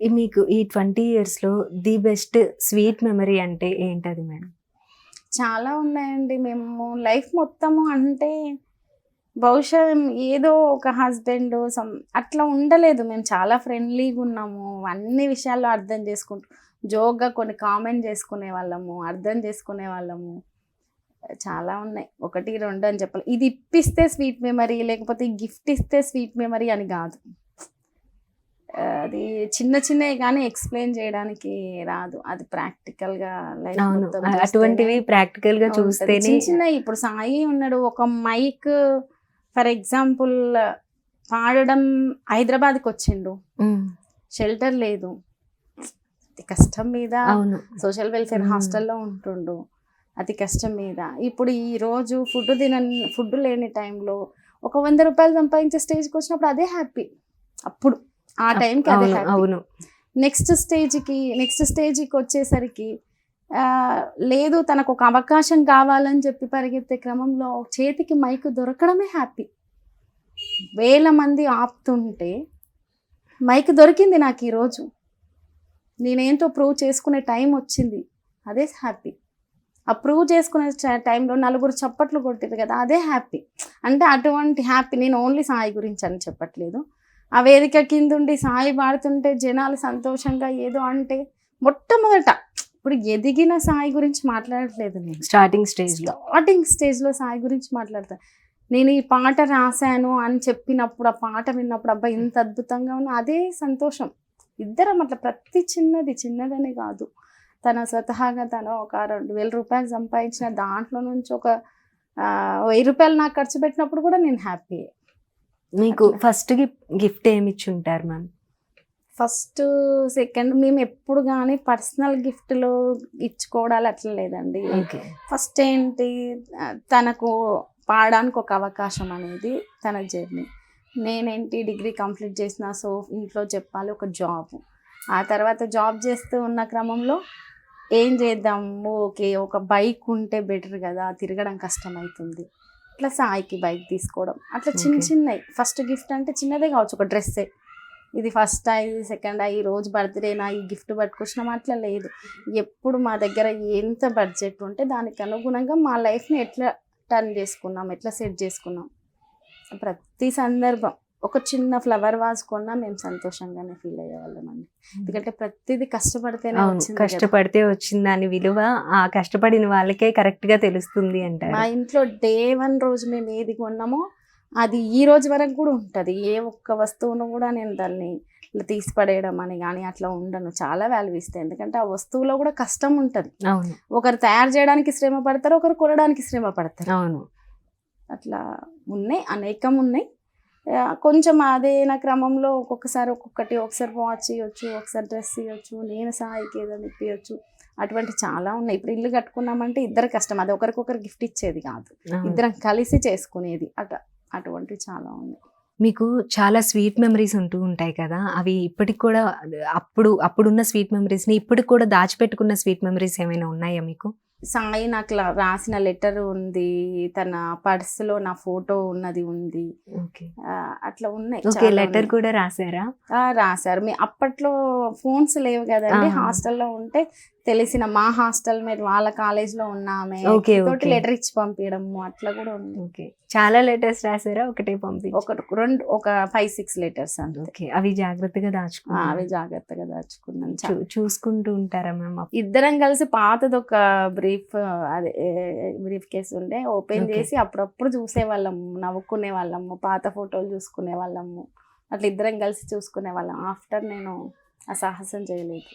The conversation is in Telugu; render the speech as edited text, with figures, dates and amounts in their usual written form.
మీకు ఈ 20 ఇయర్స్‌లో ది బెస్ట్ స్వీట్ మెమరీ అంటే ఏంటది మేడం? చాలా ఉన్నాయండి. మేము లైఫ్ మొత్తము అంటే బహుశా ఏదో ఒక హస్బెండ్ అట్లా ఉండలేదు. మేము చాలా ఫ్రెండ్లీగా ఉన్నాము. అన్ని విషయాల్లో అర్థం చేసుకుంటూ జోక్‌గా కొన్ని కామెంట్ చేసుకునేవాళ్ళము, అర్థం చేసుకునేవాళ్ళము. చాలా ఉన్నాయి. 1, 2 అని చెప్పాలి. ఇది ఇప్పిస్తే స్వీట్ మెమరీ, లేకపోతే ఈ గిఫ్ట్ ఇస్తే స్వీట్ మెమరీ అని గాదు. అది చిన్న చిన్నవి గానీ ఎక్స్‌ప్లెయిన్ చేయడానికి రాదు. అది ప్రాక్టికల్‌గా లైఫ్ అవును. మొత్తం చూస్తేనే అటువంటివి ప్రాక్టికల్‌గా ఉంటది. చూస్తేనే చిన్న చిన్నయి ఇప్పుడు సాయి ఉన్నాడు. ఒక మైక్ ఫర్ ఎగ్జాంపుల్ పాడడం హైదరాబాద్‌కొచ్చిండు. హ్మ్. షెల్టర్ లేదు. అతి కష్టం మీద అవును. సోషల్ వెల్ఫేర్ హాస్టల్‌లో ఉంటుండు. అతి కష్టం మీద. ఇప్పుడు ఈరోజు ఫుడ్ లేని టైంలో ఒక ₹100 సంపాదించే స్టేజ్‌కొచ్చినప్పుడు అదే హ్యాపీ. అప్పుడు ఆ టైంకి అదే అవును. హ్యాపీ. అవును. నెక్స్ట్ స్టేజ్‌కొచ్చేసరికి లేదు తనకొక అవకాశం కావాలని చెప్పి పరిగెత్తే క్రమంలో చేతికి మైక్ దొరకడమే హ్యాపీ. వేల మంది ఆపుతుంటే మైక్ దొరికింది నాకు ఈరోజు. నేనేంటో ప్రూవ్ చేసుకునే టైం వచ్చింది. అదే హ్యాపీ. ఆ ప్రూవ్ చేసుకునే టైంలో నలుగురు చప్పట్లు కొట్టిర్రు కదా! అదే హ్యాపీ. అంటే అటువంటి హ్యాపీ నేను ఓన్లీ సాయి గురించి అని చెప్పట్లేదు. ఆ వేదిక కిందుండి సాయి పాడుతుంటే జనాలు సంతోషంగా ఏదో అంటే మొట్టమొదట ఇప్పుడు ఎదిగిన సాయి గురించి మాట్లాడట్లేదు నేను. స్టార్టింగ్ స్టేజ్‌లో సాయి గురించి మాట్లాడతా. నేను ఈ పాట రాశాను అని చెప్పినప్పుడు, ఆ పాట విన్నప్పుడు అబ్బా! ఇంత అద్భుతంగా ఉన్నా అదే సంతోషం. ఇద్దరం అట్లా ప్రతి చిన్నదని కాదు. తన స్వతహాగా తను ఒక ₹2000 సంపాదించిన దాంట్లో నుంచి ఒక ₹1000 నాకు ఖర్చు పెట్టినప్పుడు కూడా నేను హ్యాపీయే. మీకు ఫస్ట్ గిఫ్ట్ ఏమిచ్చుంటారు మ్యామ్? ఫస్ట్, సెకండ్ మేము ఎప్పుడు గానీ పర్సనల్ గిఫ్ట్‌లు ఇచ్చుకోవడాలు అట్లా లేదండి. ఓకే. ఫస్ట్ ఏంటి తనకు పాడడానికి ఒక అవకాశం అనేది తన జర్నీ. నేనేంటి డిగ్రీ కంప్లీట్ చేసిన. సో, ఇంట్లో చెప్పాలి ఒక జాబ్. ఆ తర్వాత జాబ్ చేస్తూ ఉన్న క్రమంలో ఏం చేద్దాం? ఓకే. ఒక బైక్ ఉంటే బెటర్ గదా! తిరగడం కష్టమైతుంది. ఇట్లా సాయికి బైక్ తీసుకోవడం. అట్లా ఓకే. చిన్నయి. ఫస్ట్ గిఫ్ట్ అంటే చిన్నదే కావచ్చు. ఒక డ్రెస్సే. ఇది ఫస్టా? ఇది సెకండా? ఈ రోజు బర్త్‌డేనా? ఈ గిఫ్ట్ పట్టుకొచ్చినామా? అట్లా లేదు. ఎప్పుడు మా దగ్గర ఎంత బడ్జెట్ ఉంటే దానికి అనుగుణంగా మా లైఫ్‌ని ఎట్లా టర్న్ చేసుకున్నాం, ఎట్లా సెట్ చేసుకున్నాం. ప్రతి సందర్భం ఒక చిన్న ఫ్లవర్ వాజ్ కొన్నా మేము సంతోషంగానే ఫీల్ అయ్యేవాళ్ళమండి. ఎందుకంటే ప్రతిదీ కష్టపడితేనే అవును. వచ్చింది కదా! కష్టపడితే వచ్చిన దాని విలువ ఆ కష్టపడిన వాళ్ళకే కరెక్ట్‌గా తెలుస్తుంది మా అంటారు. ఇంట్లో డే 1 రోజు మేము ఏది కొన్నామో అది ఈ రోజు వరకు కూడా ఉంటది. ఏ ఒక్క వస్తువును కూడా నేను దాన్ని ఇట్లా తీసి పడేయడం అని గానీ అట్లా ఉండను. చాలా వాల్యూ ఇస్తా. ఎందుకంటే ఆ వస్తువులో కూడా కష్టం ఉంటది. అవును. ఒకరు తయారు చేయడానికి శ్రమ పడతారు. ఒకరు కొనడానికి శ్రమ పడతారు. అవును. అట్లా ఉన్నాయి. అనేకం ఉన్నాయి. కొంచెం అదేనా క్రమంలో ఒక్కొక్కసారి ఒక్కొక్కటి, ఒకసారి వాచ్ ఇయ్యొచ్చు, ఒకసారి డ్రెస్ ఇయ్యొచ్చు, నేను సాయికి ఏదైనా ఇప్పియొచ్చు. అటువంటి చాలా ఉన్నాయి. ఇప్పుడు ఇల్లు కట్టుకున్నామంటే ఇద్దరు కష్టం. అది ఒకరికొకరు గిఫ్ట్ ఇచ్చేది కాదు. అవును. ఇద్దరం కలిసి చేసుకునేది. అటువంటివి చాలా ఉన్నాయి. మీకు చాలా స్వీట్ మెమరీస్ ఉంటూ ఉంటాయి కదా! అవి ఇప్పటికి కూడా అప్పుడున్న స్వీట్ మెమరీస్‌ని ఇప్పటికి కూడా దాచిపెట్టుకున్న స్వీట్ మెమరీస్ ఏమైనా ఉన్నాయా మీకు? సాయి నాకు రాసిన లెటర్ ఉంది. తన పర్స్‌లో నా ఫోటో ఉన్నది ఉంది. ఓకే. అట్లా ఉన్నాయి. ఓకే. చాలా లెటర్ ఉన్నాయి. కూడా రాసారా? రాశారు. అప్పట్లో ఫోన్స్ లేవు గదండీ! ఆహా! హాస్టల్‌లో ఉంటే తెలిసిన మా హాస్టల్ మేట్ వాళ్ళ కాలేజ్‌లో ఉన్న ఆమె ఓకే. తోటి ఓకే. లెటర్ ఇచ్చి పంపియడము అట్లా గూడా ఉంది. ఓకే. చాలా లెటర్స్ రాసారా? ఒకటే ఒకటి 2 ఒక 5, 6 లెటర్స్ అంతే. ఓకే. అవి జాగ్రత్తగా దాచుకున్నారా? అవి జాగ్రత్తగా దాచుకున్నాను. చూసుకుంటూ ఉంటారా మ్యామ్? ఇద్దరం కలిసి పాతదొక అదే బ్రీఫ్ కేస్ ఉండే ఓపెన్ ఓకే. చేసి అప్పుడప్పుడు చూసేవాళ్ళము, నవ్వుకునేవాళ్ళము, పాత ఫోటోలు చూసుకునేవాళ్ళము. అట్లా ఇద్దరం కలిసి చూసుకునేవాళ్ళం. ఆఫ్టర్ నేను ఆ సాహసం చేయలేదు.